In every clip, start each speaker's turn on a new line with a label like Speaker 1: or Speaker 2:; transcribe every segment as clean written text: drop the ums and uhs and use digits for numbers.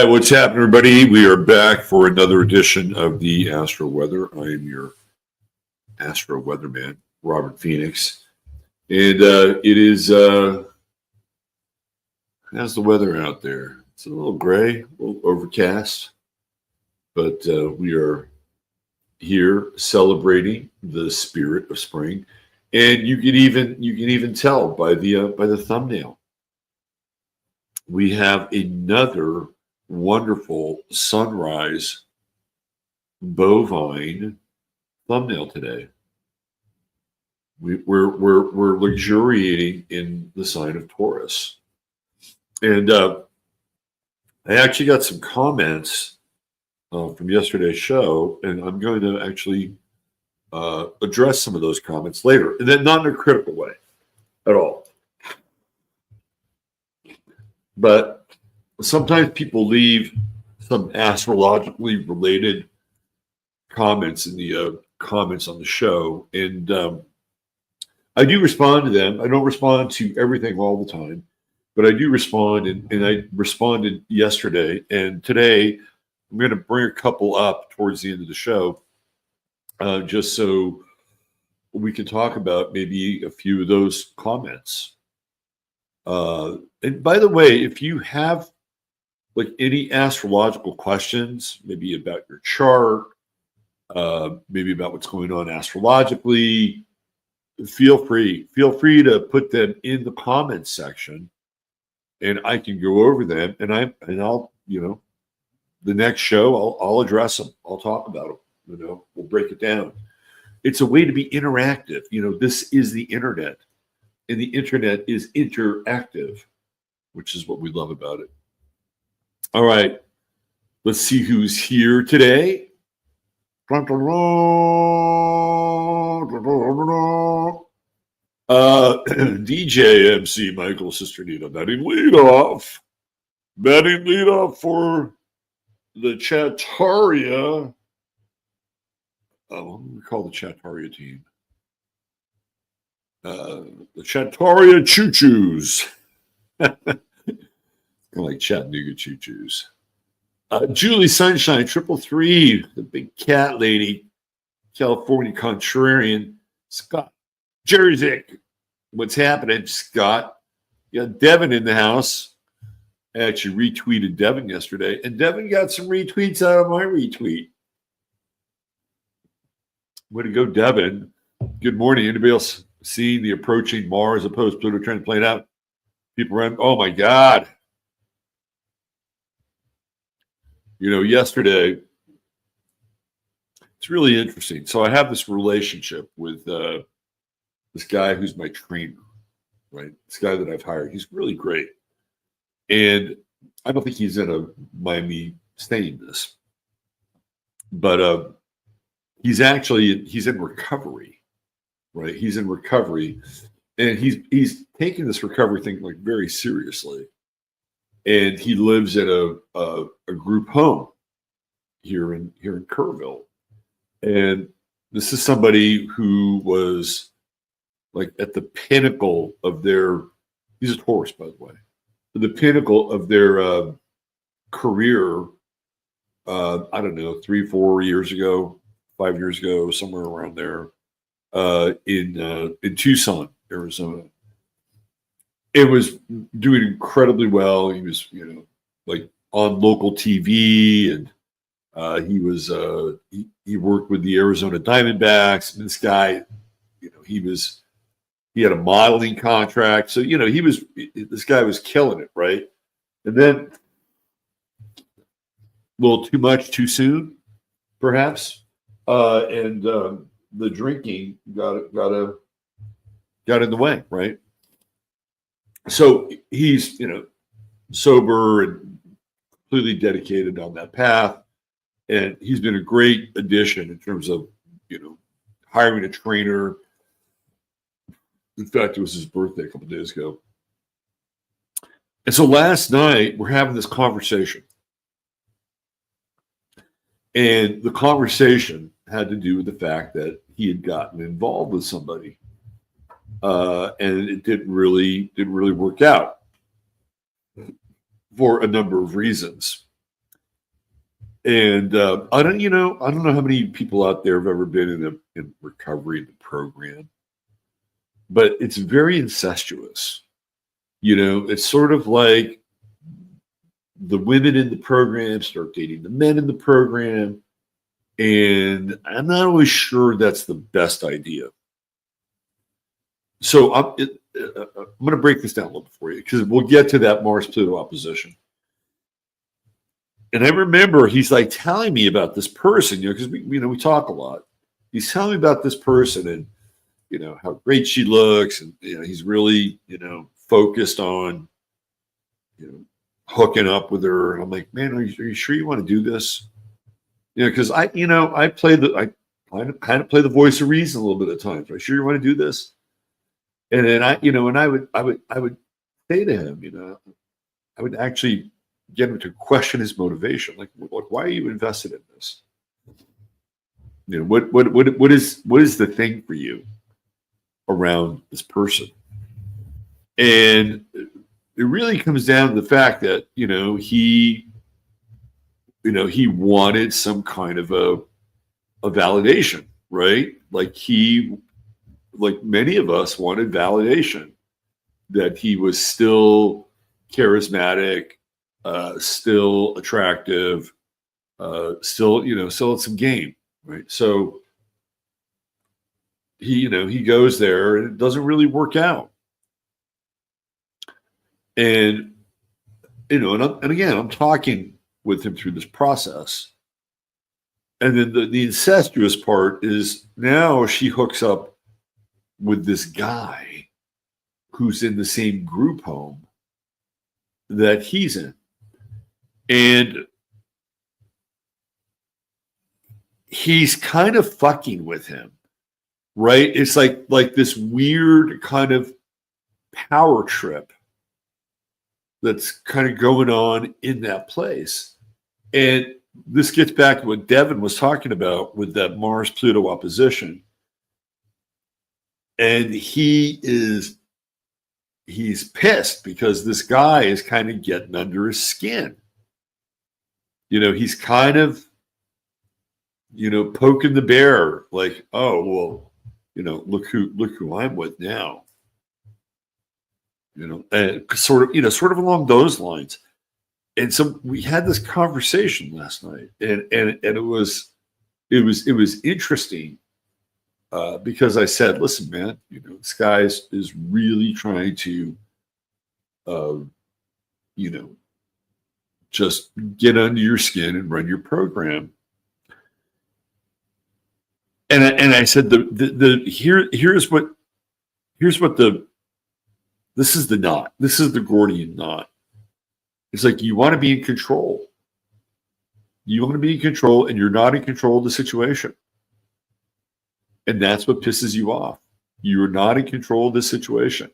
Speaker 1: right, what's happening, everybody? We are back for another edition of the Astro Weather. I am your Astro Weatherman, Robert Phoenix. And it is, how's the weather out there? It's a little gray, a little overcast, but we are here celebrating the spirit of spring. And you can even tell by the thumbnail. We have another wonderful sunrise bovine thumbnail today. We're luxuriating in the sign of Taurus, and I actually got some comments from yesterday's show, and I'm going to actually address some of those comments later, and then not in a critical way at all. But sometimes people leave some astrologically related comments in the comments on the show, and I do respond to them. I don't respond to everything all the time, but I do respond, and I responded yesterday, and today I'm going to bring a couple up towards the end of the show, just so we can talk about maybe a few of those comments. And by the way, if you have like any astrological questions, maybe about your chart, maybe about what's going on astrologically, feel free to put them in the comments section, and I can go over them, and I'll the next show I'll address them. I'll talk about them. We'll break it down. It's a way to be interactive. This is the internet. And the internet is interactive, which is what we love about it. All right, let's see who's here today. DJ MC Michael Sisternita batting leadoff for the Chattaria. What do we call the Chattaria team? The Chattaria Choo-Choos. Kind of like Chattanooga Choo-Choos. Julie Sunshine, 333, the big cat lady, California contrarian. Scott Jerzyk, what's happening, Scott? You got Devin in the house. I actually retweeted Devin yesterday, and Devin got some retweets out of my retweet. Way to go, Devin. Good morning. Anybody else seeing the approaching Mars opposed Pluto trend playing out? People around, oh my God. Yesterday, it's really interesting. So I have this relationship with this guy who's my trainer, right? This guy that I've hired. He's really great. And I don't think he's going to mind me saying this, but he's in recovery. Right, he's in recovery, and he's taking this recovery thing like very seriously. And he lives at a group home here in Kerrville, and this is somebody who was like at the pinnacle of their. He's a Taurus, by the way, the pinnacle of their career. I don't know, 3-4 years ago, 5 years ago, somewhere around there. In Tucson, Arizona. It was doing incredibly well. He was, like on local TV, and he was he worked with the Arizona Diamondbacks. And this guy, he had a modeling contract, so this guy was killing it, right? And then a little too much too soon, perhaps, and the drinking got in the way, right? So he's sober and completely dedicated on that path, and he's been a great addition in terms of hiring a trainer. In fact, it was his birthday a couple of days ago, and so last night we're having this conversation, and the conversation had to do with the fact that he had gotten involved with somebody, and it didn't really work out for a number of reasons. And I don't know how many people out there have ever been in recovery in the program, but it's very incestuous. It's sort of like the women in the program start dating the men in the program, and I'm not always sure that's the best idea. So I'm going to break this down a little bit for you, because we'll get to that Mars-Pluto opposition. And I remember he's like telling me about this person, because we talk a lot. He's telling me about this person and how great she looks, and he's really focused on hooking up with her. And I'm like, man, are you sure you want to do this? Because I play I kind of play the voice of reason a little bit at times. Are you sure you want to do this? And then I would say to him, I would actually get him to question his motivation. Like, why are you invested in this? What is the thing for you around this person? And it really comes down to the fact that he wanted some kind of a validation, right? Like many of us wanted validation that he was still charismatic, still attractive, still had some game, right? So he goes there and it doesn't really work out. And and again, I'm talking with him through this process. And then the incestuous part is now she hooks up with this guy who's in the same group home that he's in. And he's kind of fucking with him, right? It's like this weird kind of power trip that's kind of going on in that place. And this gets back to what Devin was talking about with that Mars-Pluto opposition. And he's pissed because this guy is kind of getting under his skin. He's kind of, poking the bear, like, oh, well, look who I'm with now. And sort of along those lines. And so we had this conversation last night, and it was interesting because I said, listen, man, this guy is really trying to, just get under your skin and run your program. And I said, here's what this is the knot. This is the Gordian knot. It's like, you want to be in control. You want to be in control, and you're not in control of the situation. And that's what pisses you off. You're not in control of the situation.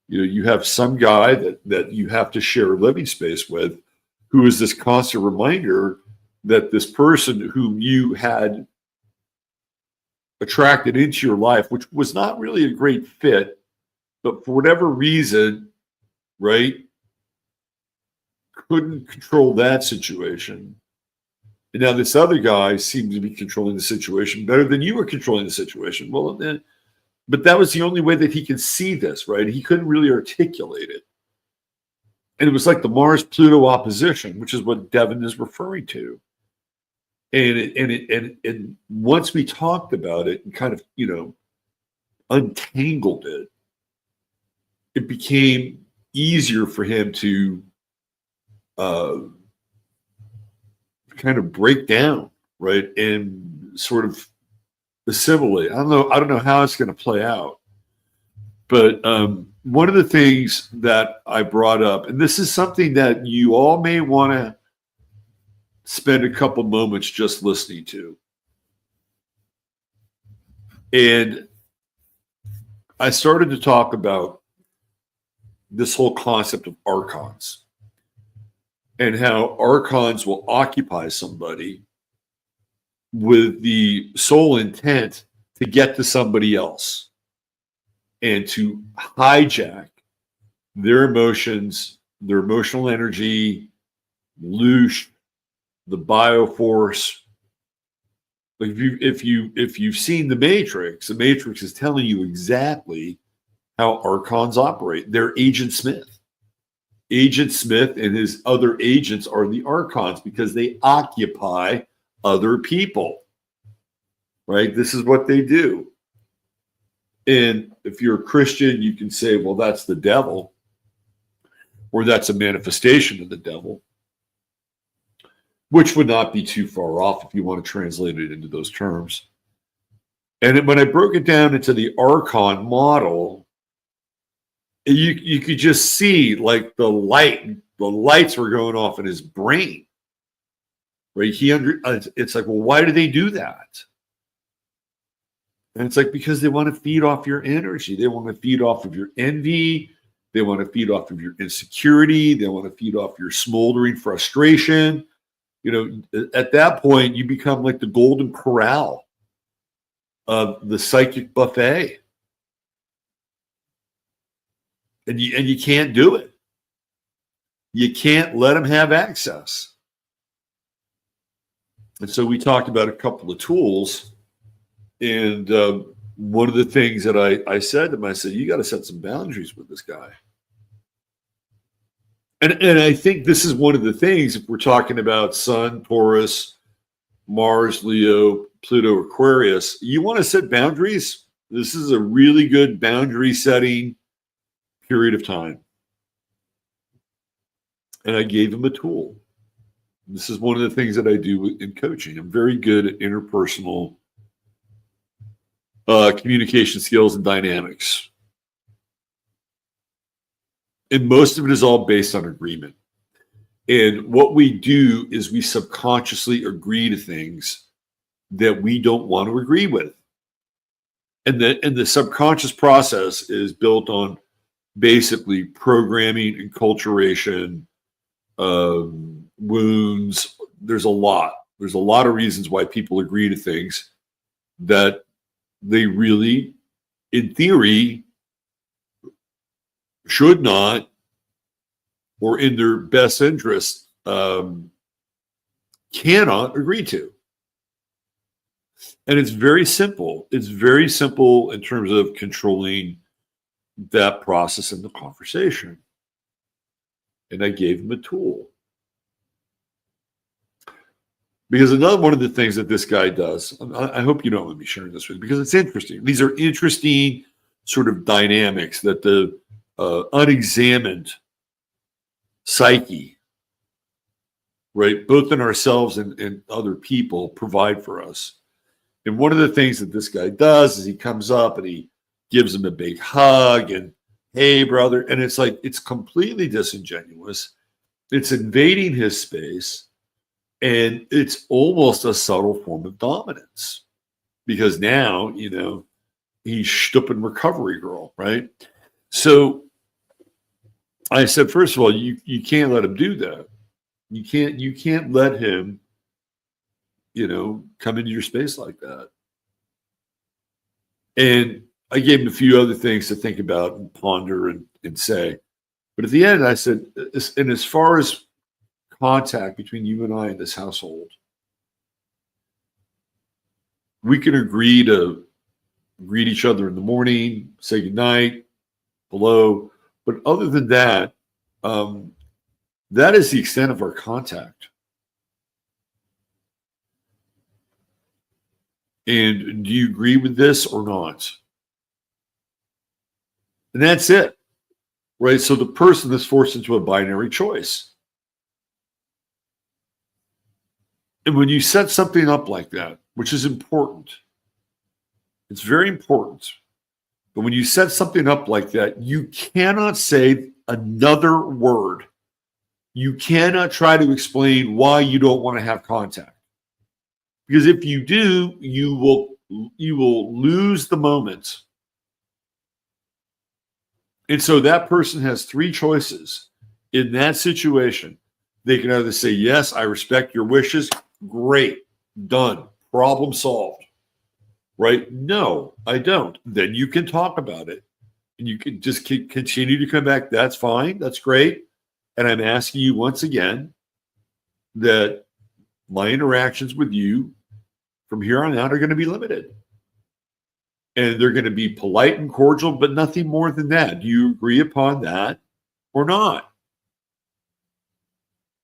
Speaker 1: You have some guy that you have to share a living space with, who is this constant reminder that this person whom you had attracted into your life, which was not really a great fit, but for whatever reason, right, couldn't control that situation. And now this other guy seemed to be controlling the situation better than you were controlling the situation. Well, but that was the only way that he could see this, right? He couldn't really articulate it. And it was like the Mars-Pluto opposition, which is what Devin is referring to. And once we talked about it and kind of, untangled it, it became easier for him to kind of break down, right, and sort of assimilate. I don't know how it's going to play out, but one of the things that I brought up, and this is something that you all may want to spend a couple moments just listening to, and I started to talk about this whole concept of archons and how archons will occupy somebody with the sole intent to get to somebody else and to hijack their emotions, their emotional energy, loosh, the bioforce. Like if you've seen the Matrix is telling you exactly how Archons operate. They're Agent Smith. Agent Smith and his other agents are the Archons because they occupy other people. Right? This is what they do. And if you're a Christian, you can say, well, that's the devil, or that's a manifestation of the devil, which would not be too far off if you want to translate it into those terms. And when I broke it down into the Archon model, you could just see like the lights were going off in his brain. Right? It's like, well, why do they do that? And it's like, because they want to feed off your energy. They want to feed off of your envy. They want to feed off of your insecurity. They want to feed off your smoldering frustration. You know, at that point, you become like the golden corral of the psychic buffet. And you can't do it. You can't let them have access. And so we talked about a couple of tools. And one of the things that I said to him, I said, you got to set some boundaries with this guy. And I think this is one of the things, if we're talking about Sun, Taurus, Mars, Leo, Pluto, Aquarius, you want to set boundaries. This is a really good boundary setting period of time. And I gave him a tool. This is one of the things that I do in coaching. I'm very good at interpersonal communication skills and dynamics. And most of it is all based on agreement. And what we do is we subconsciously agree to things that we don't want to agree with. And the subconscious process is built on basically programming, enculturation, wounds. There's a lot of reasons why people agree to things that they really, in theory, should not, or in their best interest, cannot agree to. And it's very simple. It's very simple in terms of controlling that process in the conversation. And I gave him a tool. Because another one of the things that this guy does, I hope you don't let me sharing this with you, because it's interesting. These are interesting sort of dynamics that the unexamined psyche, right, both in ourselves and other people, provide for us. And one of the things that this guy does is he comes up and he gives him a big hug and, hey, brother. And it's like, it's completely disingenuous. It's invading his space. And it's almost a subtle form of dominance because now, you know, he's Stuppen recovery girl, right? So I said, first of all, you can't let him do that. You can't let him, you know, come into your space like that. And I gave him a few other things to think about and ponder and say. But at the end, I said, and as far as contact between you and I in this household, we can agree to greet each other in the morning, say goodnight, hello. But other than that, that is the extent of our contact. And do you agree with this or not? And that's it, right? So the person is forced into a binary choice. And when you set something up like that, which is important, it's very important. But when you set something up like that, you cannot say another word. You cannot try to explain why you don't want to have contact. Because if you do, you will lose the moment. And so that person has three choices in that situation. They can either say, yes, I respect your wishes. Great. Done. Problem solved. Right? No, I don't. Then you can talk about it. And you can just continue to come back. That's fine. That's great. And I'm asking you once again that my interactions with you from here on out are going to be limited. And they're going to be polite and cordial, but nothing more than that. Do you agree upon that or not?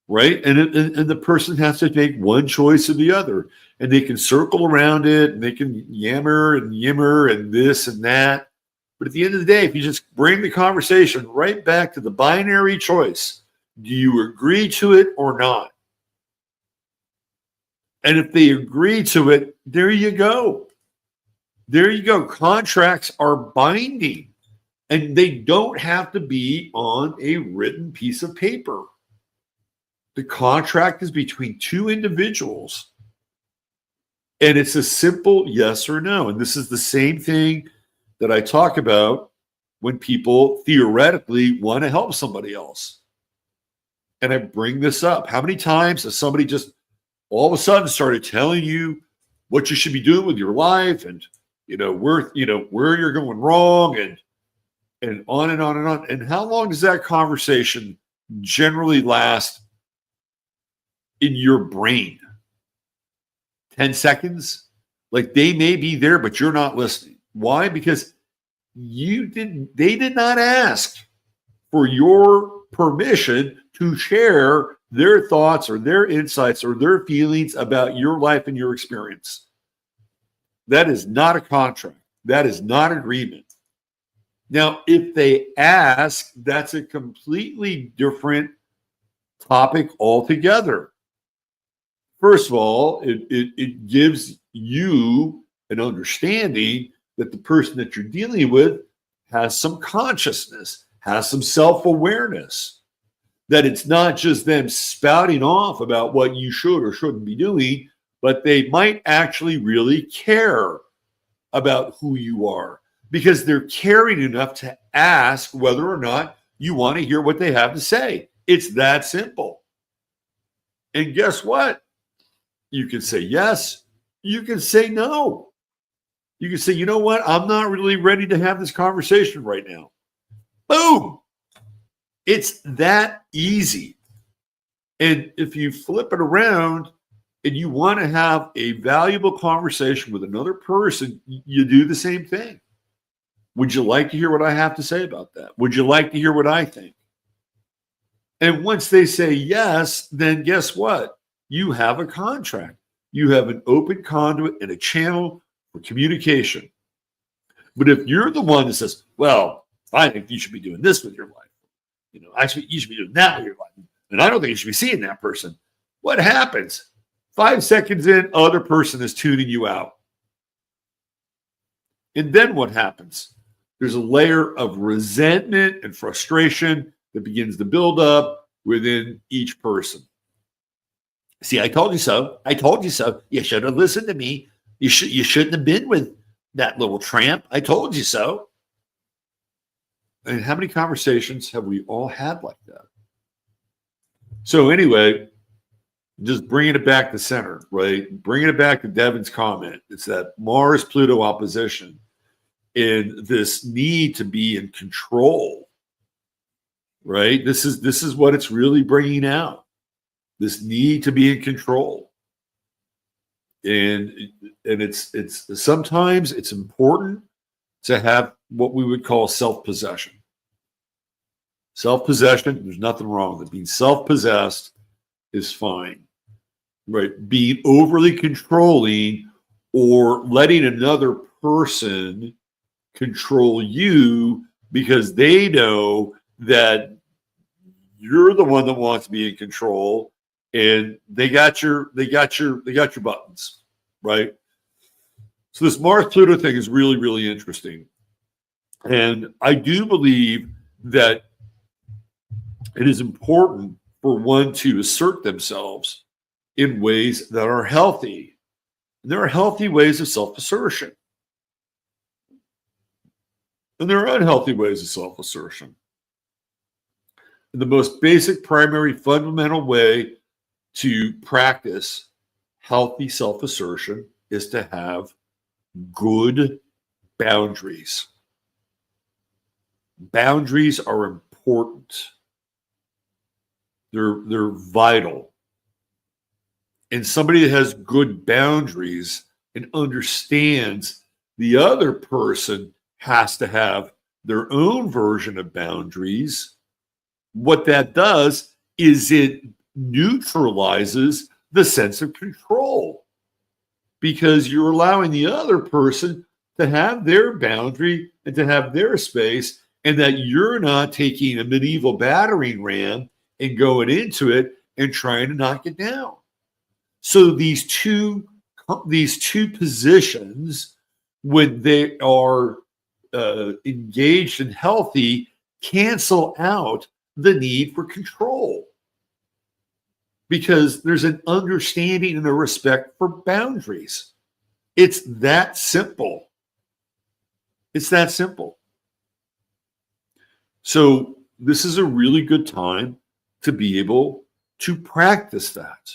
Speaker 1: Right? And the person has to make one choice or the other. And they can circle around it, and they can yammer and this and that. But at the end of the day, if you just bring the conversation right back to the binary choice, do you agree to it or not? And if they agree to it, there you go. There you go. Contracts are binding, and they don't have to be on a written piece of paper. The contract is between two individuals, and it's a simple yes or no. And this is the same thing that I talk about when people theoretically want to help somebody else. And I bring this up. How many times has somebody just all of a sudden started telling you what you should be doing with your life, and where you're going wrong, and on and on and on. And how long does that conversation generally last in your brain? 10 seconds? Like, they may be there, but you're not listening. Why? Because they did not ask for your permission to share their thoughts or their insights or their feelings about your life and your experience. That is not a contract. That is not agreement. Now, if they ask, that's a completely different topic altogether. First of all, it gives you an understanding that the person that you're dealing with has some consciousness, has some self-awareness, that it's not just them spouting off about what you should or shouldn't be doing, but they might actually really care about who you are, because they're caring enough to ask whether or not you want to hear what they have to say. It's that simple. And guess what? You can say yes. You can say no. You can say, you know what? I'm not really ready to have this conversation right now. Boom. It's that easy. And if you flip it around and you want to have a valuable conversation with another person, you do the same thing. Would you like to hear what I have to say about that? Would you like to hear what I think? And once they say yes, then guess what? You have a contract. You have an open conduit and a channel for communication. But if you're the one that says, well, I think you should be doing this with your life, you should be doing that with your life, and I don't think you should be seeing that person, what happens? 5 seconds in, other person is tuning you out. And then what happens? There's a layer of resentment and frustration that begins to build up within each person. See, I told you so. I told you so. You should have listened to me. You shouldn't have been with that little tramp. I told you so. And how many conversations have we all had like that? So anyway, just bringing it back to center, right? Bringing it back to Devin's comment. It's that Mars-Pluto opposition and this need to be in control, right? This is what it's really bringing out. This need to be in control. And it's sometimes it's important to have what we would call self-possession. Self-possession, there's nothing wrong with it. Being self-possessed is fine, right? Being overly controlling or letting another person control you because they know that you're the one that wants to be in control, and they got your buttons, right? So this Mars-Pluto thing is really, really interesting. And I do believe that it is important for one to assert themselves in ways that are healthy. And there are healthy ways of self-assertion. And there are unhealthy ways of self-assertion. And the most basic, primary, fundamental way to practice healthy self-assertion is to have good boundaries. Boundaries are important. They're vital. And somebody that has good boundaries and understands the other person has to have their own version of boundaries, what that does is it neutralizes the sense of control, because you're allowing the other person to have their boundary and to have their space, and that you're not taking a medieval battering ram and going into it and trying to knock it down. So these two positions, when they are engaged and healthy, cancel out the need for control, because there's an understanding and a respect for boundaries. It's that simple. It's that simple. So this is a really good time to be able to practice that,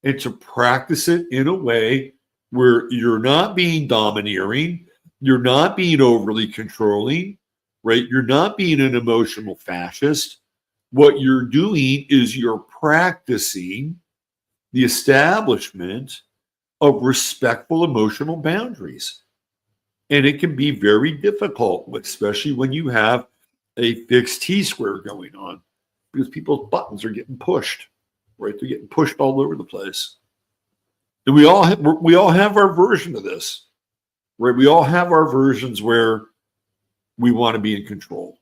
Speaker 1: and to practice it in a way where you're not being domineering, you're not being overly controlling, right? You're not being an emotional fascist. What you're doing is you're practicing the establishment of respectful emotional boundaries. And it can be very difficult, especially when you have a fixed T-square going on, because people's buttons are getting pushed, right? They're getting pushed all over the place. And we all have our version of this, right? We all have our versions where we want to be in control.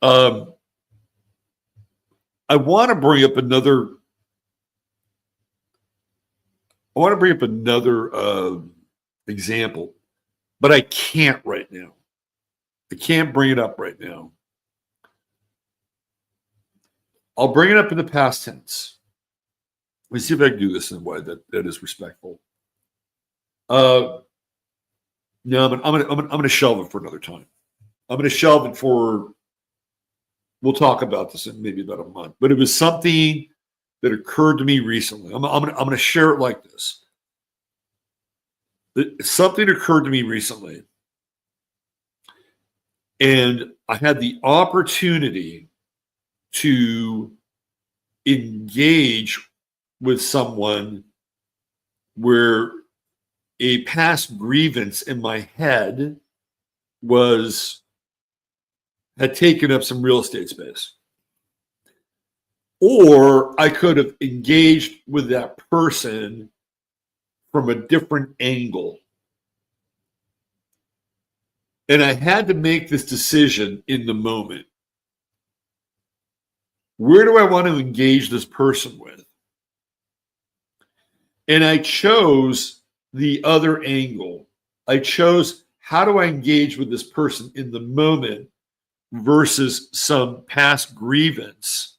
Speaker 1: I want to bring up another example, but I can't right now. I can't bring it up right now. I'll bring it up in the past tense. Let me see if I can do this in a way that is respectful. No, I'm gonna shelve it for another time. I'm gonna shelve it for. We'll talk about this in maybe about a month. But it was something that occurred to me recently. I'm gonna share it like this. Something occurred to me recently, and I had the opportunity to engage with someone where a past grievance in my head had taken up some real estate space. Or I could have engaged with that person from a different angle. And I had to make this decision in the moment. Where do I want to engage this person with? And I chose the other angle. I chose, how do I engage with this person in the moment versus some past grievance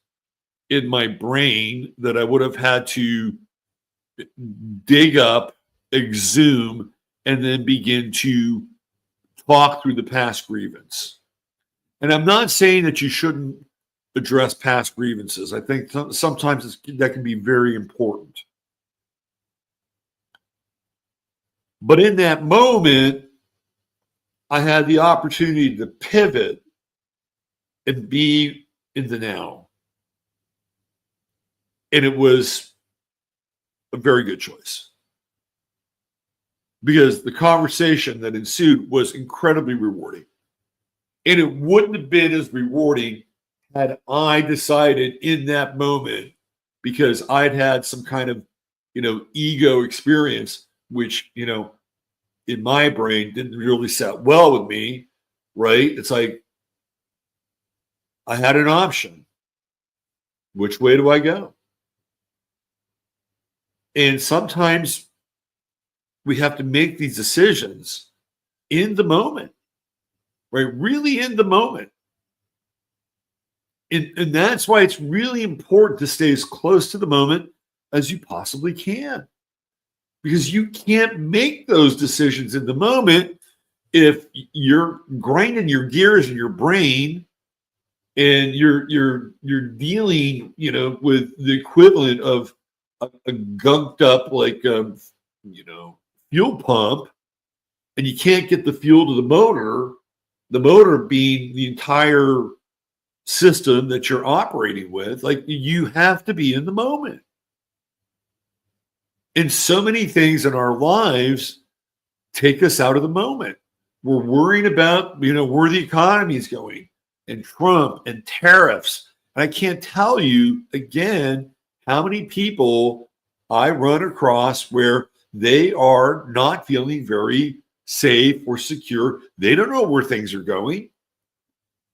Speaker 1: in my brain that I would have had to dig up, exhume, and then begin to talk through the past grievance. And I'm not saying that you shouldn't address past grievances. I think sometimes that can be very important. But in that moment, I had the opportunity to pivot and be in the now. And it was a very good choice, because the conversation that ensued was incredibly rewarding. And it wouldn't have been as rewarding had I decided in that moment, because I'd had some kind of, ego experience, which, in my brain didn't really set well with me, right? It's like I had an option. Which way do I go? And sometimes we have to make these decisions in the moment, right? Really in the moment. And that's why it's really important to stay as close to the moment as you possibly can. Because you can't make those decisions in the moment if you're grinding your gears in your brain and you're dealing, with the equivalent of a gunked up fuel pump, and you can't get the fuel to the motor being the entire system that you're operating with. Like, you have to be in the moment. And so many things in our lives take us out of the moment. We're worrying about, where the economy is going and Trump and tariffs. And I can't tell you again how many people I run across where they are not feeling very safe or secure. They don't know where things are going,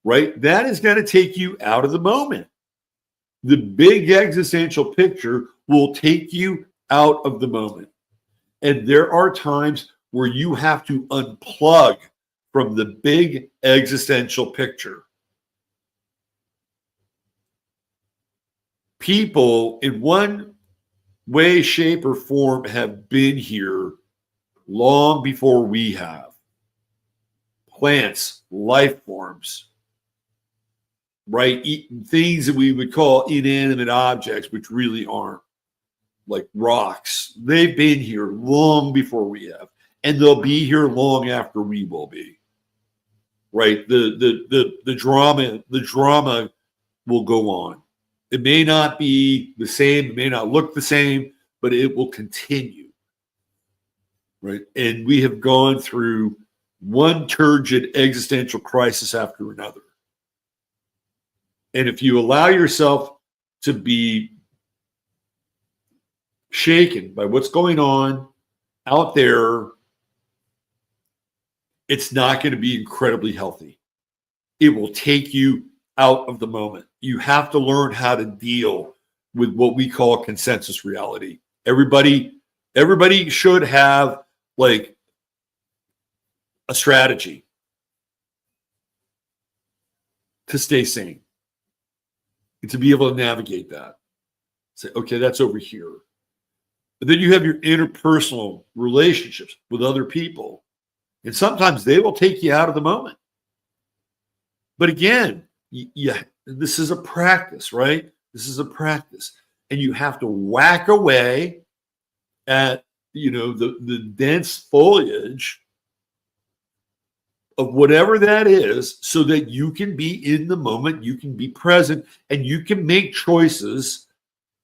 Speaker 1: right? That is going to take you out of the moment. The big existential picture will take you out of the moment. And there are times where you have to unplug from the big existential picture. People in one way, shape, or form have been here long before we have. Plants, life forms, right? Things that we would call inanimate objects, which really aren't, like rocks. They've been here long before we have, and they'll be here long after we will be. Right? The drama will go on. It may not be the same, it may not look the same, but it will continue. Right? And we have gone through one turgid existential crisis after another. And if you allow yourself to be shaken by what's going on out there, it's not going to be incredibly healthy. It will take you out of the moment. You have to learn how to deal with what we call consensus reality. Everybody should have like a strategy to stay sane and to be able to navigate that. Say, okay, that's over here. But then you have your interpersonal relationships with other people. And sometimes they will take you out of the moment. But again, this is a practice, right? This is a practice. And you have to whack away at, the dense foliage of whatever that is so that you can be in the moment, you can be present, and you can make choices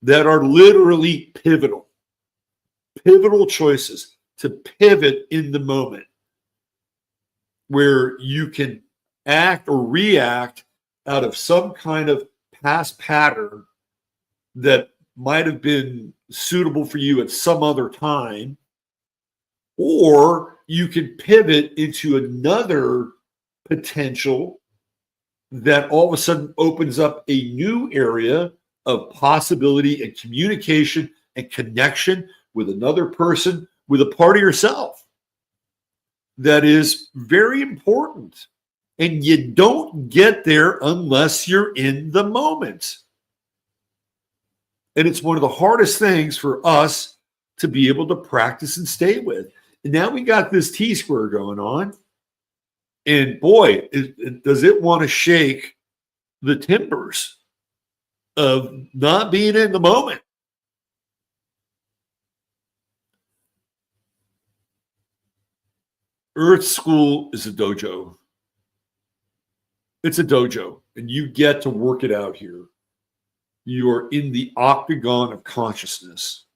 Speaker 1: that are literally pivotal choices to pivot in the moment, where you can act or react out of some kind of past pattern that might have been suitable for you at some other time, or you can pivot into another potential that all of a sudden opens up a new area of possibility and communication and connection with another person, with a part of yourself that is very important. And you don't get there unless you're in the moment. And it's one of the hardest things for us to be able to practice and stay with. And now we got this T-square going on. And boy, does it want to shake the timbers of not being in the moment. Earth School is a dojo. It's a dojo, and you get to work it out here. You are in the octagon of consciousness.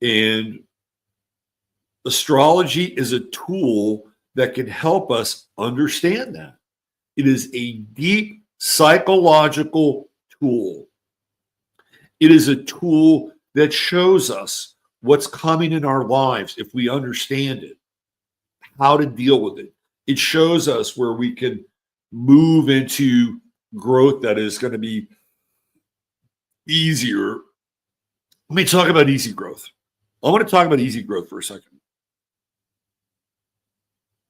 Speaker 1: And astrology is a tool that can help us understand that. It is a deep psychological tool. It is a tool that shows us what's coming in our lives if we understand it, how to deal with it. It shows us where we can move into growth that is going to be easier. Let me talk about easy growth. I want to talk about easy growth for a second.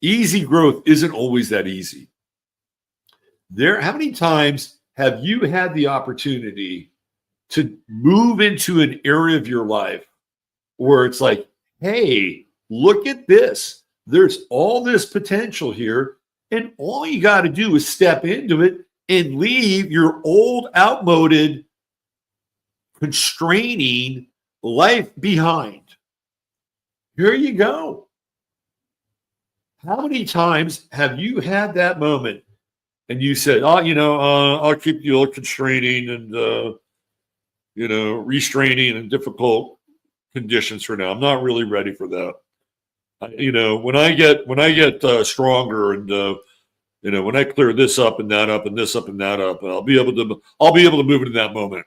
Speaker 1: Easy growth isn't always that easy. How many times have you had the opportunity to move into an area of your life where it's like, hey, look at this. There's all this potential here, and all you got to do is step into it and leave your old, outmoded, constraining life behind. Here you go. How many times have you had that moment and you said, oh, I'll keep you constraining and, restraining in difficult conditions for now. I'm not really ready for that. When I get stronger and, when I clear this up and that up and this up and that up, I'll be able to move into that moment.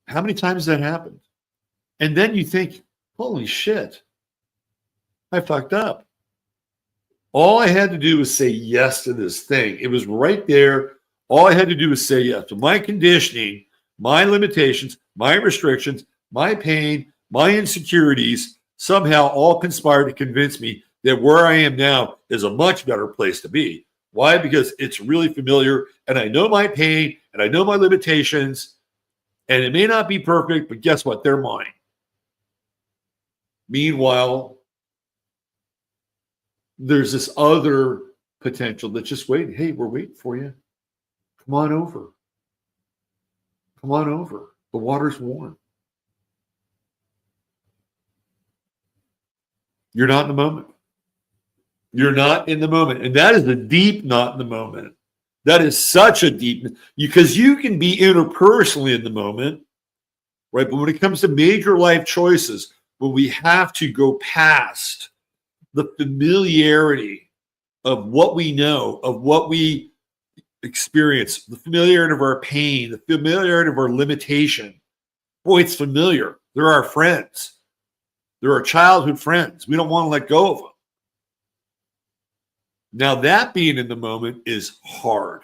Speaker 1: How many times has that happened? And then you think, holy shit, I fucked up. All I had to do was say yes to this thing. It was right there. All I had to do was say yes to my conditioning, my limitations, my restrictions, my pain, my insecurities, somehow all conspired to convince me that where I am now is a much better place to be. Why? Because it's really familiar, and I know my pain, and I know my limitations, and it may not be perfect, but guess what? They're mine. Meanwhile, there's this other potential that's just waiting. Hey, we're waiting for you. Come on over. Come on over. The water's warm. You're not in the moment. You're not in the moment. And that is a deep not in the moment. That is such a deep, because you can be interpersonally in the moment, right? But when it comes to major life choices, when we have to go past the familiarity of what we know, of what we experience, the familiarity of our pain, the familiarity of our limitation. Boy, it's familiar. They're our friends. They're our childhood friends. We don't want to let go of them. Now, that being in the moment is hard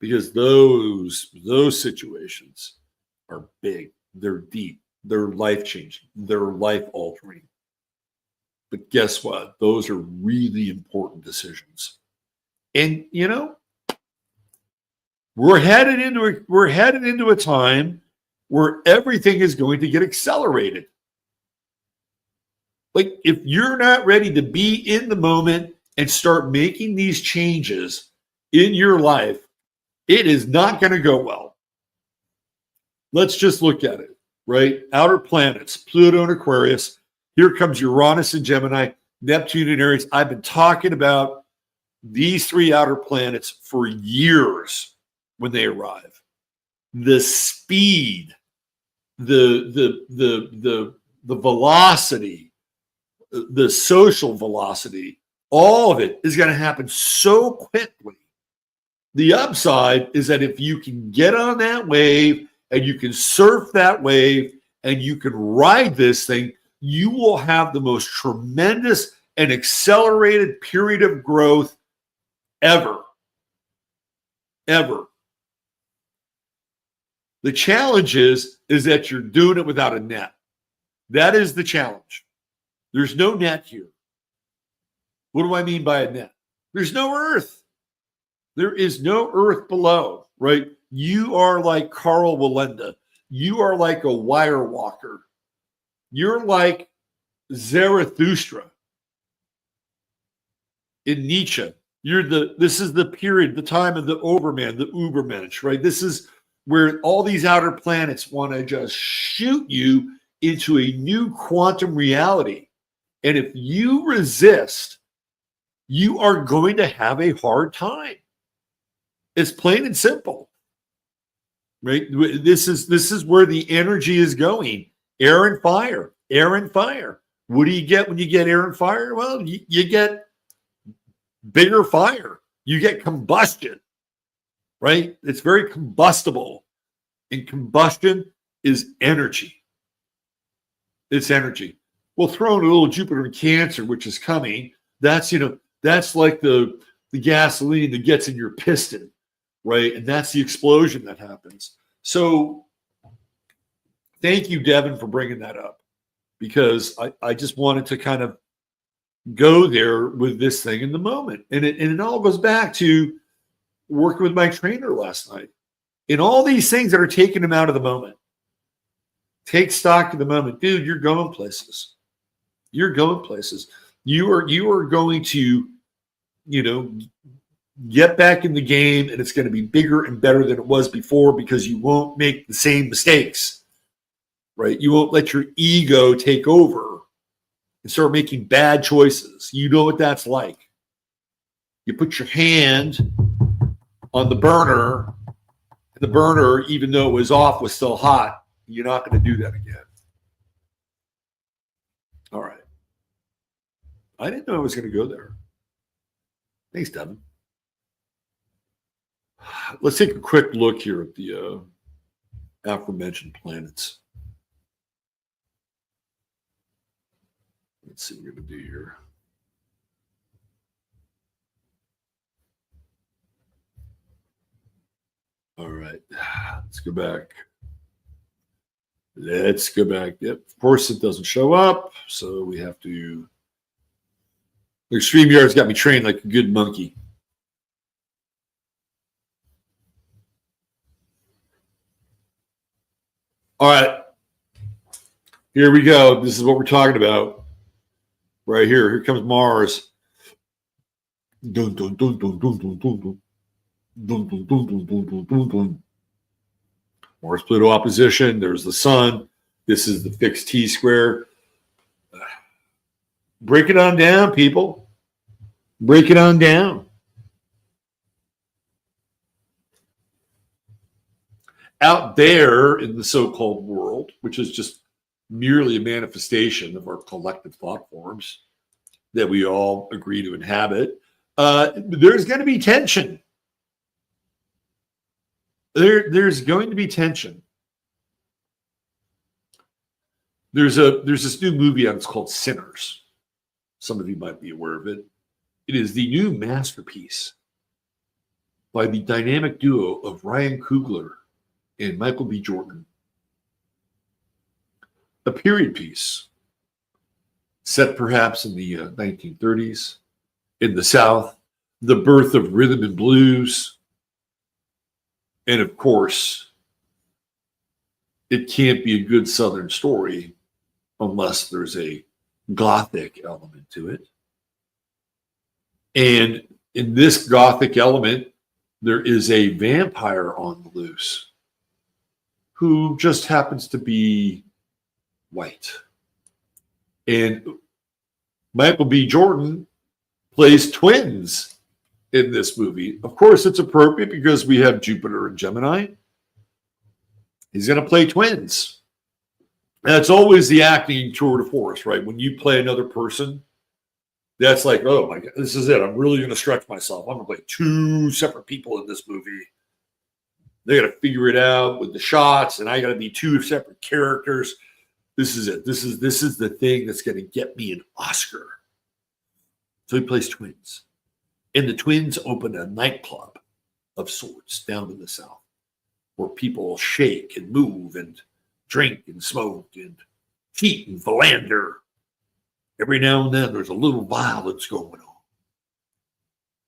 Speaker 1: because those situations are big. They're deep. They're life-changing. They're life-altering. But guess what? Those are really important decisions. And, we're headed into a time where everything is going to get accelerated. Like, if you're not ready to be in the moment and start making these changes in your life, it is not going to go well. Let's just look at it, right? Outer planets, Pluto and Aquarius. Here comes Uranus and Gemini, Neptune and Aries. I've been talking about these three outer planets for years when they arrive. The speed, the velocity, the social velocity, all of it is going to happen so quickly. The upside is that if you can get on that wave and you can surf that wave and you can ride this thing, you will have the most tremendous and accelerated period of growth ever. Ever. The challenge is that you're doing it without a net. That is the challenge. There's no net here. What do I mean by a net? There's no earth. There is no earth below, right? You are like Carl Wallenda. You are like a wire walker. You're like Zarathustra in Nietzsche. This is the period, the time of the Overman, the Ubermensch, right? This is where all these outer planets want to just shoot you into a new quantum reality. And if you resist, you are going to have a hard time. It's plain and simple, right? This is where the energy is going. Air and fire, air and fire. What do you get when you get air and fire? Well, you get bigger fire. You get combustion, right? It's very combustible. And combustion is energy. It's energy. We'll throw in a little Jupiter in Cancer, which is coming. That's like the gasoline that gets in your piston, right? And that's the explosion that happens. So thank you, Devin, for bringing that up, because I just wanted to kind of go there with this thing in the moment. And it all goes back to working with my trainer last night. And all these things that are taking him out of the moment. Take stock of the moment. Dude, you're going places. You're going places. You are going to, get back in the game, and it's going to be bigger and better than it was before because you won't make the same mistakes, right? You won't let your ego take over and start making bad choices. You know what that's like. you put your hand on the burner, and the burner, even though it was off, was still hot. You're not going to do that again. All right. I didn't know I was going to go there. Thanks, Devin. Let's take a quick look here at the aforementioned planets. Let's see what we're going to do here. All right. Let's go back. Let's go back. Yep. Of course, it doesn't show up. So we have to. The StreamYard's got me trained like a good monkey. All right. Here we go. This is what we're talking about. Right here. Here comes Mars. Dun, dun, dun, dun, dun, dun, dun, dun. Dun, dun, dun, dun, dun, dun, dun, dun. Mars-Pluto opposition. There's the sun. This is the fixed T-square. Break it on down, people. Break it on down. Out there in the so-called world, which is just merely a manifestation of our collective thought forms that we all agree to inhabit, there's going to be tension. There's going to be tension. There's this new movie out. It's called Sinners. Some of you might be aware of it. It is the new masterpiece by the dynamic duo of Ryan Coogler and Michael B. Jordan. A period piece set perhaps in the 1930s in the South, the birth of rhythm and blues. And of course, it can't be a good Southern story unless there's a Gothic element to it. And in this Gothic element, there is a vampire on the loose who just happens to be white. And Michael B. Jordan plays twins in this movie. Of course, it's appropriate because we have Jupiter and Gemini. He's going to play twins. That's always the acting tour de force, right? When you play another person, that's like, oh my God, this is it. I'm really going to stretch myself. I'm going to play two separate people in this movie. They got to figure it out with the shots, and I got to be two separate characters. This is it. This is the thing that's going to get me an Oscar. So he plays twins. And the twins open a nightclub of sorts down in the South where people shake and move and drink and smoke and cheat and philander. Every now and then there's a little violence going on.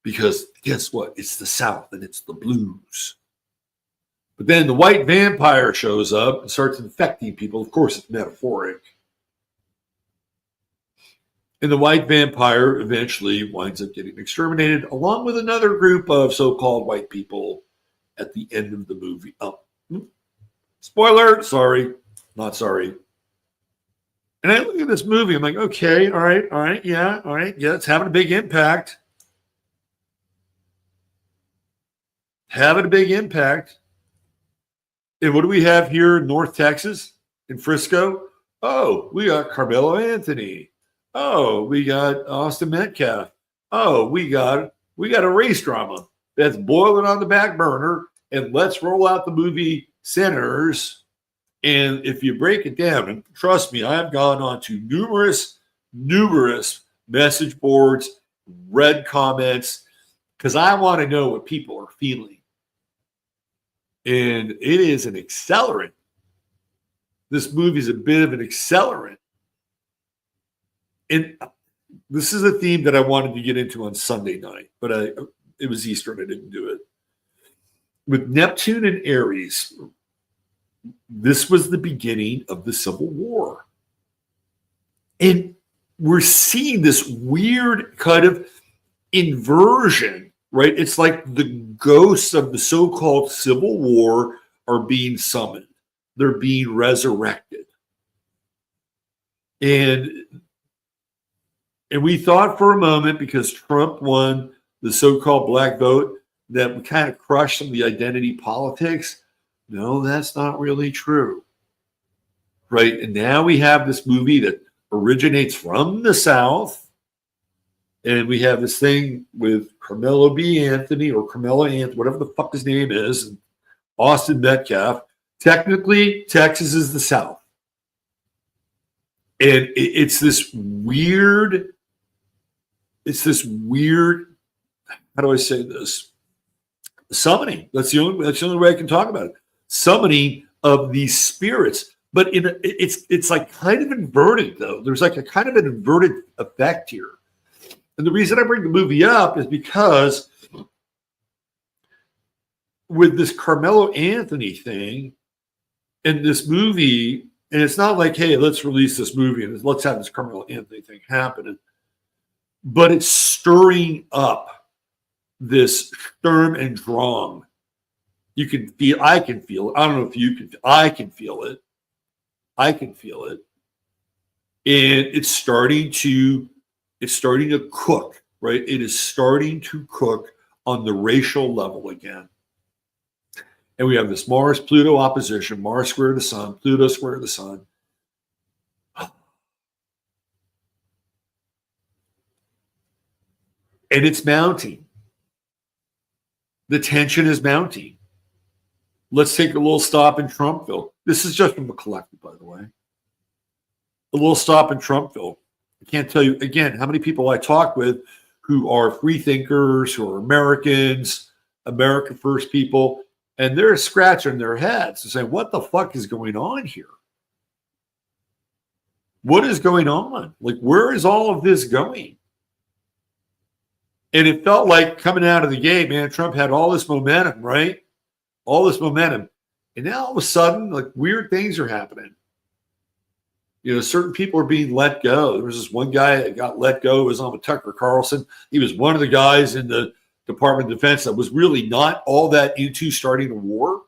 Speaker 1: Because guess what? It's the South and it's the blues. But then the white vampire shows up and starts infecting people. Of course, it's metaphoric. And the white vampire eventually winds up getting exterminated along with another group of so-called white people at the end of the movie. Oh, spoiler, sorry, not sorry. And I look at this movie, I'm like, okay, all right, yeah, it's having a big impact. Having a big impact. And what do we have here in North Texas, in Frisco? Oh, we got Carmelo Anthony. Oh, we got Austin Metcalf. Oh, we got a race drama that's boiling on the back burner. And let's roll out the movie Sinners. And if you break it down, and trust me, I've gone on to numerous message boards, read comments, because I want to know what people are feeling. And it is an accelerant. This movie is a bit of an accelerant. And this is a theme that I wanted to get into on Sunday night, but it was Easter and I didn't do it. With Neptune and Aries, this was the beginning of the Civil War. And we're seeing this weird kind of inversion, right? It's like the ghosts of the so-called Civil War are being summoned. They're being resurrected. And we thought for a moment, because Trump won the so-called black vote, that would kind of crush some of the identity politics. No, that's not really true. Right? And now we have this movie that originates from the South. And we have this thing with Carmelo B. Anthony, or Carmelo Anthony, whatever the fuck his name is, and Austin Metcalf. Technically, Texas is the South. And it's this weird, how do I say this? Summoning. That's the only way I can talk about it. Summoning of these spirits. But it's like kind of inverted, though. There's like a kind of an inverted effect here. And the reason I bring the movie up is because with this Carmelo Anthony thing in this movie, and it's not like, hey, let's release this movie and let's have this Carmelo Anthony thing happen. But it's stirring up this Sturm and Drang. You can feel, I can feel it. I don't know if you can, I can feel it. I can feel it. And it's starting to cook, right? It is starting to cook on the racial level again. And we have this Mars-Pluto opposition, Mars square to the sun, Pluto square to the sun. And it's mounting. The tension is mounting. Let's take a little stop in Trumpville. This is just from the collective, by the way. A little stop in Trumpville. I can't tell you, again, how many people I talk with who are free thinkers, who are Americans, America First people, and they're scratching their heads and saying, what the fuck is going on here? What is going on? Like, where is all of this going? And it felt like coming out of the gate, man, Trump had all this momentum, right? All this momentum. And now all of a sudden, like, weird things are happening. You know, certain people are being let go. There was this one guy that got let go. It was on with Tucker Carlson. He was one of the guys in the Department of Defense that was really not all that into starting a war.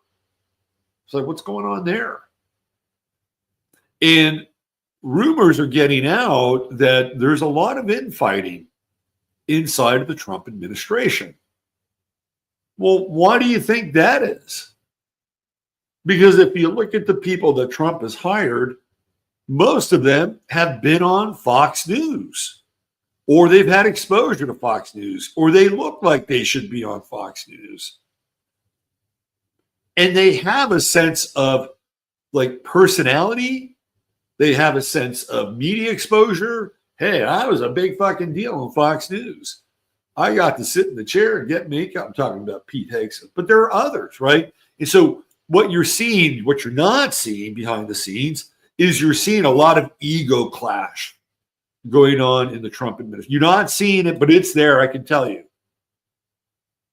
Speaker 1: It's like, what's going on there? And rumors are getting out that there's a lot of infighting inside of the Trump administration. Well, why do you think that is? Because if you look at the people that Trump has hired, most of them have been on Fox News, or they've had exposure to Fox News, or they look like they should be on Fox News. And they have a sense of like personality. They have a sense of media exposure. Hey, I was a big fucking deal on Fox News. I got to sit in the chair and get makeup. I'm talking about Pete Higson, but there are others, right? And so what you're seeing, what you're not seeing behind the scenes, is you're seeing a lot of ego clash going on in the Trump administration. You're not seeing it, but it's there, I can tell you.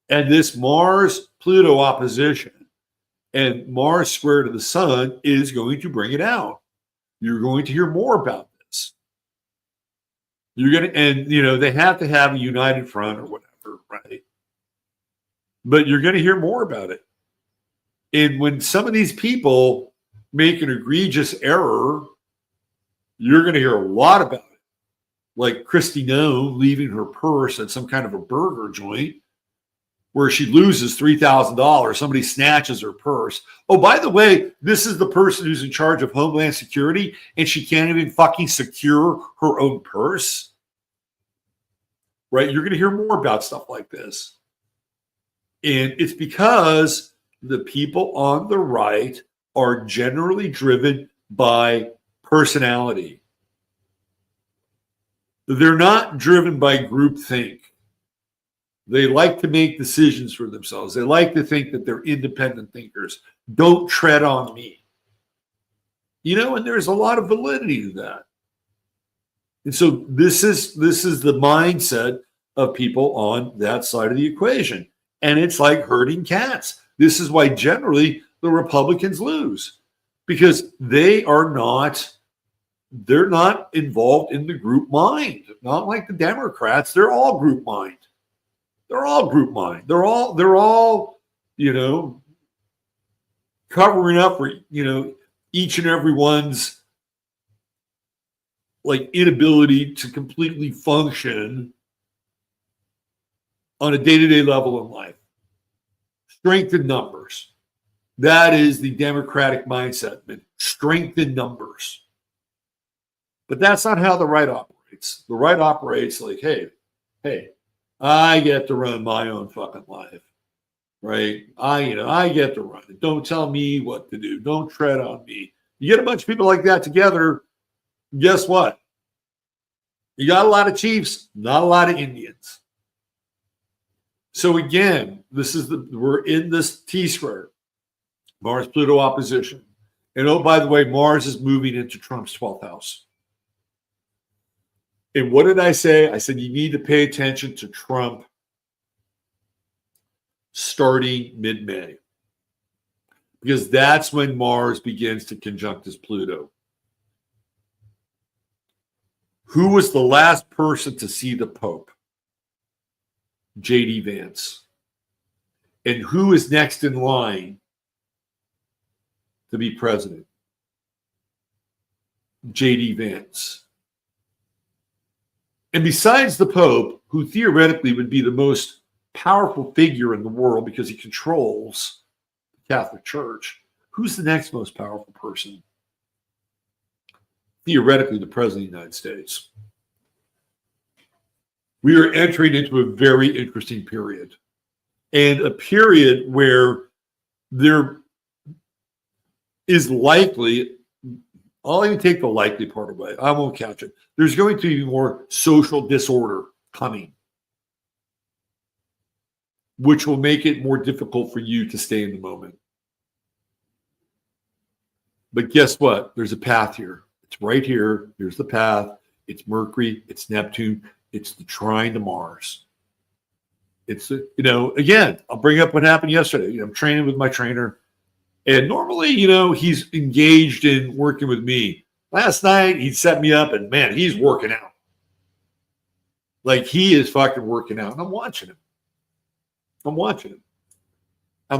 Speaker 1: And this Mars-Pluto opposition and Mars square to the sun is going to bring it out. You're going to hear more about this. You're going to, and you know, they have to have a united front or whatever, right? But you're going to hear more about it. And when some of these people make an egregious error, you're going to hear a lot about it. Like Kristi Noem leaving her purse at some kind of a burger joint where she loses $3,000. Somebody snatches her purse. Oh, by the way, this is the person who's in charge of Homeland Security, and she can't even fucking secure her own purse. Right? You're going to hear more about stuff like this. And it's because the people on the right are generally driven by personality. They're not driven by groupthink. They like to make decisions for themselves. They like to think that they're independent thinkers. Don't tread on me. You know, and there's a lot of validity to that. And so this is the mindset of people on that side of the equation. And it's like herding cats. This is why generally the Republicans lose, because they're not involved in the group mind. Not like the Democrats. They're all group mind. They're all group mind. They're all, you know, covering up for, you know, each and every one's like inability to completely function on a day-to-day level in life. Strength in numbers. That is the Democratic mindset, man. Strength in numbers. But that's not how the right operates. The right operates like, hey, I get to run my own fucking life, right? I get to run it. Don't tell me what to do. Don't tread on me. You get a bunch of people like that together, guess what? You got a lot of chiefs, not a lot of Indians. So again, we're in this T-square, Mars-Pluto opposition. And oh, by the way, Mars is moving into Trump's 12th house. And what did I say? I said, you need to pay attention to Trump starting mid-May, because that's when Mars begins to conjunct his Pluto. Who was the last person to see the Pope? J.D. Vance. And who is next in line to be president? J.D. Vance. And besides the Pope, who theoretically would be the most powerful figure in the world because he controls the Catholic Church, who's the next most powerful person? Theoretically, the President of the United States. We are entering into a very interesting period, and a period where there is likely, I'll even take the likely part away, I won't catch it. There's going to be more social disorder coming, which will make it more difficult for you to stay in the moment. But guess what? There's a path here. It's right here. Here's the path. It's Mercury. It's Neptune. It's the trine to Mars. It's, again, I'll bring up what happened yesterday. I'm training with my trainer. And normally, he's engaged in working with me. Last night, he set me up and, man, he's working out. Like, he is fucking working out. And I'm watching him. I'm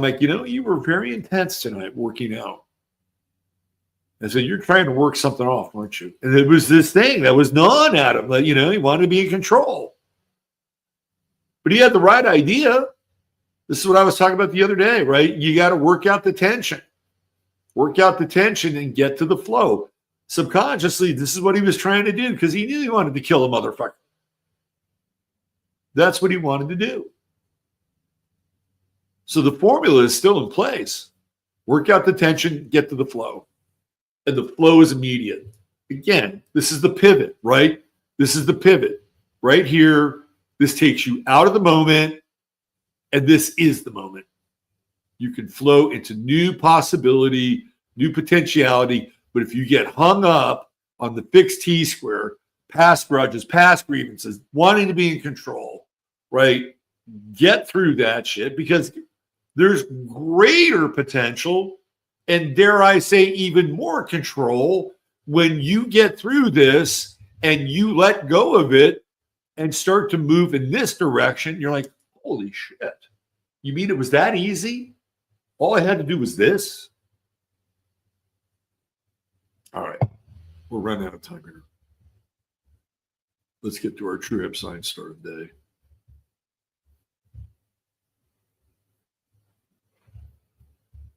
Speaker 1: like, you were very intense tonight working out. I said, you're trying to work something off, weren't you? And it was this thing that was gnawing at him. That, he wanted to be in control. But he had the right idea. This is what I was talking about the other day, right? You got to work out the tension. Work out the tension and get to the flow. Subconsciously, this is what he was trying to do because he knew he wanted to kill a motherfucker. That's what he wanted to do. So the formula is still in place. Work out the tension, get to the flow. And the flow is immediate. Again, this is the pivot, right? This is the pivot. Right here, this takes you out of the moment, and this is the moment. You can flow into new possibility, new potentiality, but if you get hung up on the fixed T-square, past grudges, past grievances, wanting to be in control, right? Get through that shit because there's greater potential and, dare I say, even more control when you get through this and you let go of it and start to move in this direction. You're like, holy shit. You mean it was that easy? All I had to do was this? All right. We're running out of time here. Let's get to our True Hemp Science start of the day.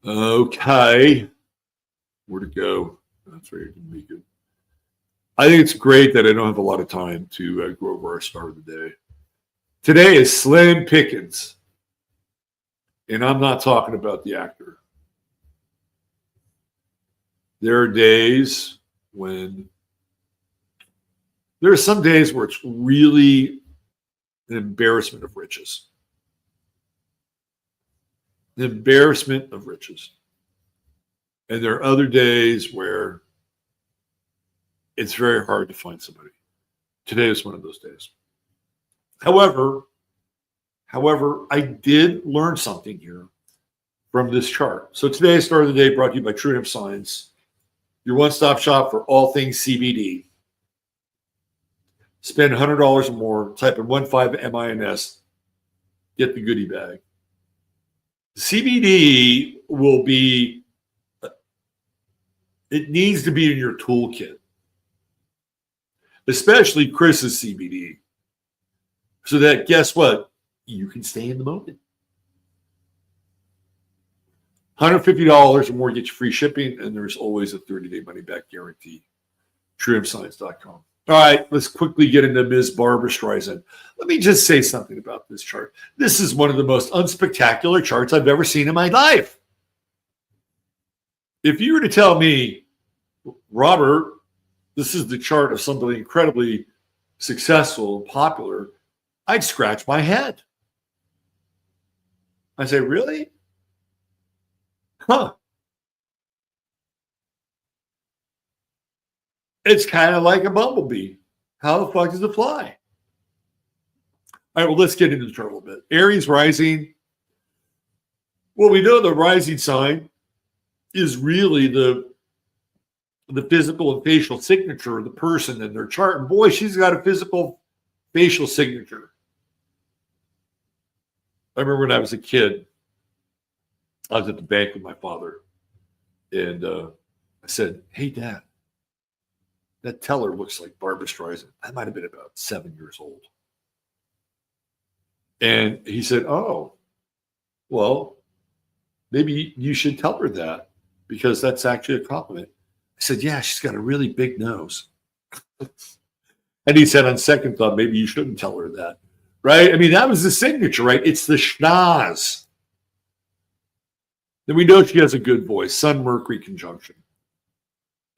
Speaker 1: Okay. Where to go? That's where you're going to be good. I think it's great that I don't have a lot of time to go over our start of the day. Today is Slim Pickens. And I'm not talking about the actor. There are days when there are some days where it's really an embarrassment of riches. An embarrassment of riches. And there are other days where it's very hard to find somebody. Today is one of those days. However, I did learn something here from this chart. So today's start of the day brought to you by True Hemp Science, your one-stop shop for all things CBD. Spend $100 or more, type in 15MINS, get the goodie bag. CBD will be, it needs to be in your toolkit, especially Chris's CBD. So that, guess what? you can stay in the moment. $150 or more gets you free shipping, and there's always a 30-day money-back guarantee. TrueHempScience.com. All right, let's quickly get into Ms. Barbara Streisand. Let me just say something about this chart. This is one of the most unspectacular charts I've ever seen in my life. If you were to tell me, Robert, this is the chart of somebody incredibly successful and popular, I'd scratch my head. I say, really? Huh. It's kind of like a bumblebee. How the fuck does it fly? All right, well, let's get into the chart a little bit. Aries rising. Well, we know the rising sign is really the physical and facial signature of the person in their chart. And boy, she's got a physical facial signature. I remember when I was a kid, I was at the bank with my father, and I said, "Hey, Dad, that teller looks like Barbara Streisand." I might have been about 7 years old. And he said, "Oh, well, maybe you should tell her that because that's actually a compliment." I said, "Yeah, she's got a really big nose." And he said, on second thought, maybe you shouldn't tell her that. Right? I mean, that was the signature, right? It's the schnoz. Then we know she has a good voice. Sun-Mercury conjunction.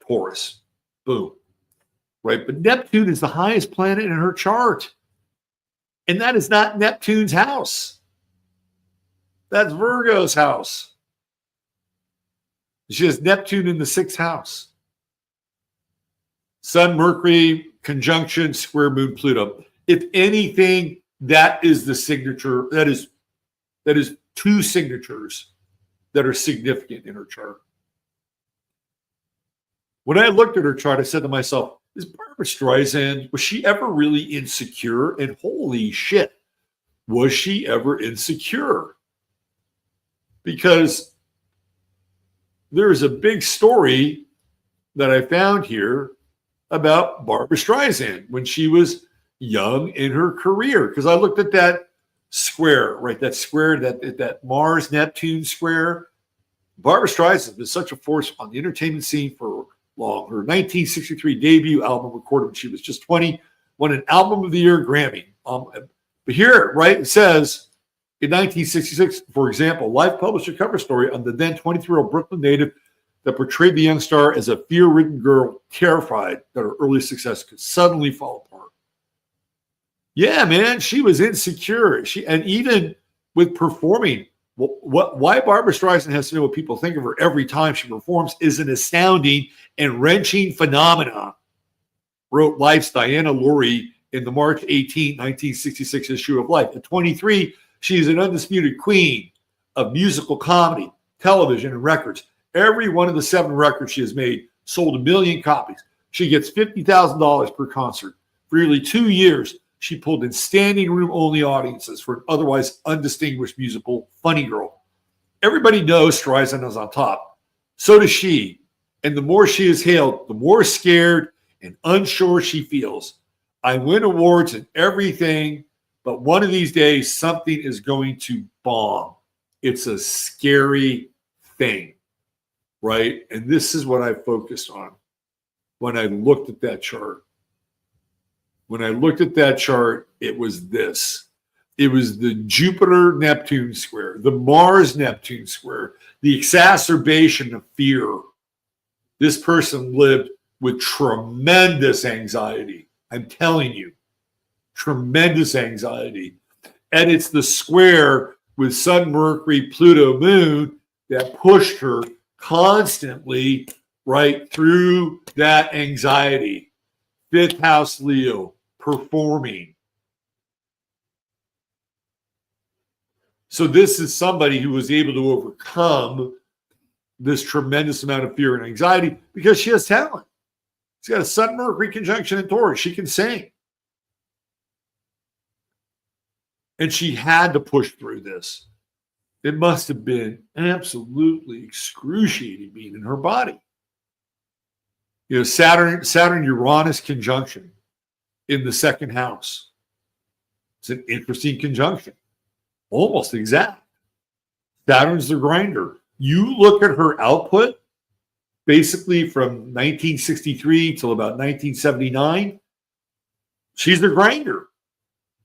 Speaker 1: Taurus. Boom. Right? But Neptune is the highest planet in her chart. And that is not Neptune's house. That's Virgo's house. She has Neptune in the 6th house. Sun-Mercury conjunction, square moon, Pluto. If anything, that is the signature. That is two signatures that are significant in her chart. When I looked at her chart, I said to myself, is Barbara Streisand, was she ever really insecure? And holy shit, was she ever insecure? Because there is a big story that I found here about Barbara Streisand when she was young in her career. Because I looked at that square, right? That square, that Mars-Neptune square. Barbara Streisand has been such a force on the entertainment scene for long. Her 1963 debut album, recorded when she was just 20, won an Album of the Year Grammy. But here, right, it says, in 1966, for example, Life published a cover story on the then 23-year-old Brooklyn native that portrayed the young star as a fear-ridden girl terrified that her early success could suddenly fall apart. Yeah, man, she was insecure. And even with performing, why Barbara Streisand has to know what people think of her every time she performs is an astounding and wrenching phenomenon, wrote Life's Diana Lurie in the March 18, 1966 issue of Life. At 23, she is an undisputed queen of musical comedy, television, and records. Every one of the 7 records she has made sold 1 million copies. She gets $50,000 per concert. For nearly 2 years, she pulled in standing room only audiences for an otherwise undistinguished musical funny girl. Everybody knows Streisand is on top. So does she. And the more she is hailed, the more scared and unsure she feels. I win awards and everything, but one of these days, something is going to bomb. It's a scary thing, right? And this is what I focused on when I looked at that chart. When I looked at that chart, it was this. It was the Jupiter-Neptune square, the Mars-Neptune square, the exacerbation of fear. This person lived with tremendous anxiety. I'm telling you, tremendous anxiety. And it's the square with Sun, Mercury, Pluto, Moon that pushed her constantly right through that anxiety. 5th house Leo, performing. So this is somebody who was able to overcome this tremendous amount of fear and anxiety because she has talent. She's got a Sun Mercury conjunction in Taurus. She can sing. And she had to push through this. It must have been absolutely excruciating being in her body. You know, Saturn-Uranus conjunction in the 2nd house. It's an interesting conjunction. almost exact. Saturn's the grinder. You look at her output, basically from 1963 till about 1979, she's the grinder.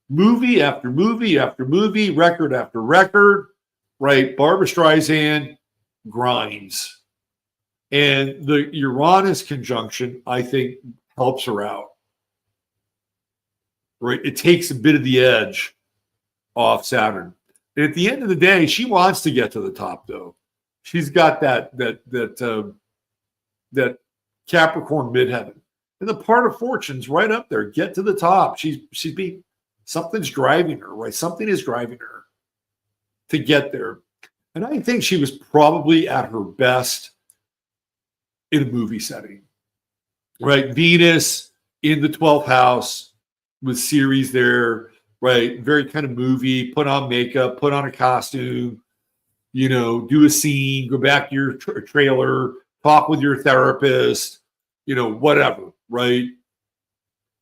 Speaker 1: Movie after movie after movie, record after record, right? Barbara Streisand grinds. And the Uranus conjunction, I think, helps her out. Right? It takes a bit of the edge off Saturn. And at the end of the day, she wants to get to the top, though. She's got that Capricorn midheaven. And the part of fortune's right up there. Get to the top. Something's driving her, right? Something is driving her to get there. And I think she was probably at her best in a movie setting, right? Venus in the 12th house with Ceres there, right? Very kind of movie, put on makeup, put on a costume, do a scene, go back to your trailer, talk with your therapist, whatever, right?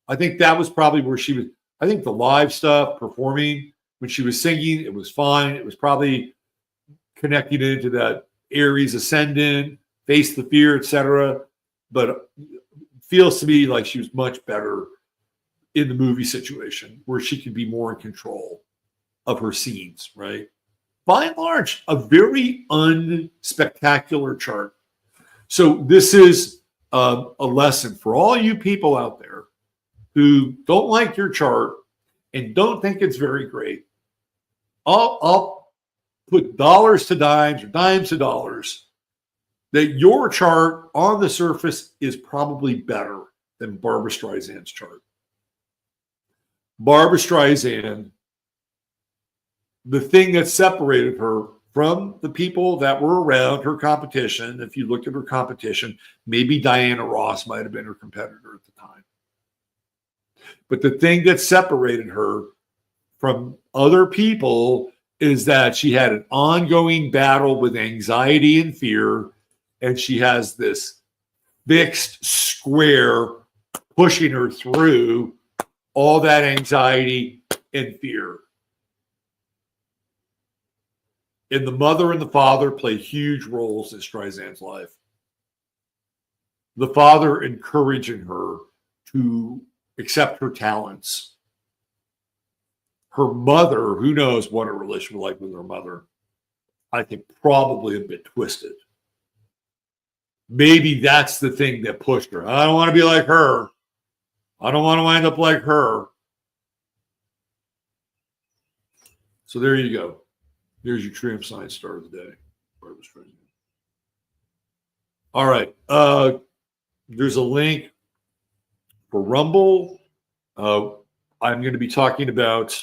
Speaker 1: I think that was probably where she was. I think the live stuff, performing, when she was singing, it was fine. It was probably connecting into that Aries ascendant, face the fear, etc. But it feels to me like she was much better in the movie situation where she could be more in control of her scenes, right? By and large, a very unspectacular chart. So this is a lesson for all you people out there who don't like your chart and don't think it's very great. I'll put dollars to dimes or dimes to dollars that your chart on the surface is probably better than Barbara Streisand's chart. Barbara Streisand, the thing that separated her from the people that were around her competition, if you looked at her competition, maybe Diana Ross might have been her competitor at the time. But the thing that separated her from other people is that she had an ongoing battle with anxiety and fear, and she has this fixed square pushing her through all that anxiety and fear. And the mother and the father play huge roles in Streisand's life. The father encouraging her to accept her talents. Her mother, who knows what her relationship was like with her mother, I think probably a bit twisted. Maybe that's the thing that pushed her. I don't want to be like her. I don't want to wind up like her. So there you go. There's your True Hemp Science star of the day. All right. There's a link for Rumble. I'm going to be talking about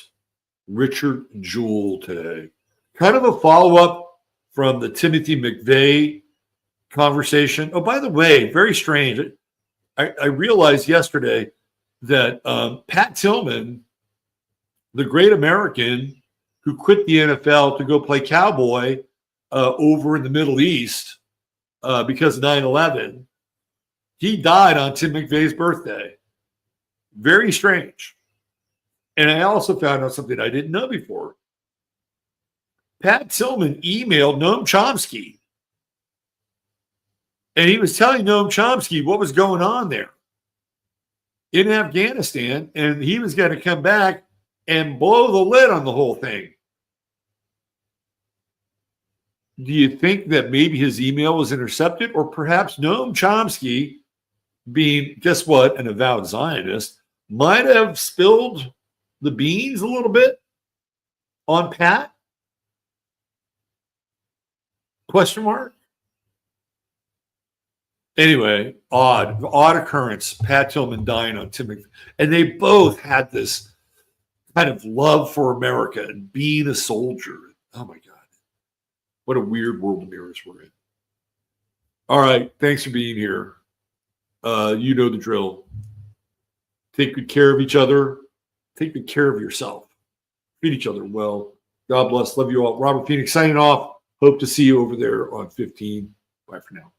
Speaker 1: Richard Jewell today. Kind of a follow-up from the Timothy McVeigh conversation. Oh, by the way, very strange. I realized yesterday that Pat Tillman, the great American who quit the NFL to go play cowboy over in the Middle East because of 9/11, he died on Tim McVeigh's birthday. Very strange. And I also found out something I didn't know before. Pat Tillman emailed Noam Chomsky. And he was telling Noam Chomsky what was going on there in Afghanistan. And he was going to come back and blow the lid on the whole thing. Do you think that maybe his email was intercepted? Or perhaps Noam Chomsky, being, guess what, an avowed Zionist, might have spilled the beans a little bit on Pat? Question mark? Anyway, odd occurrence. Pat Tillman dying on Tim McVeigh. And they both had this kind of love for America and being a soldier. Oh my God. What a weird world of mirrors we're in. All right. Thanks for being here. You know the drill. Take good care of each other. Take good care of yourself. Treat each other well. God bless. Love you all. Robert Phoenix signing off. Hope to see you over there on 15. Bye for now.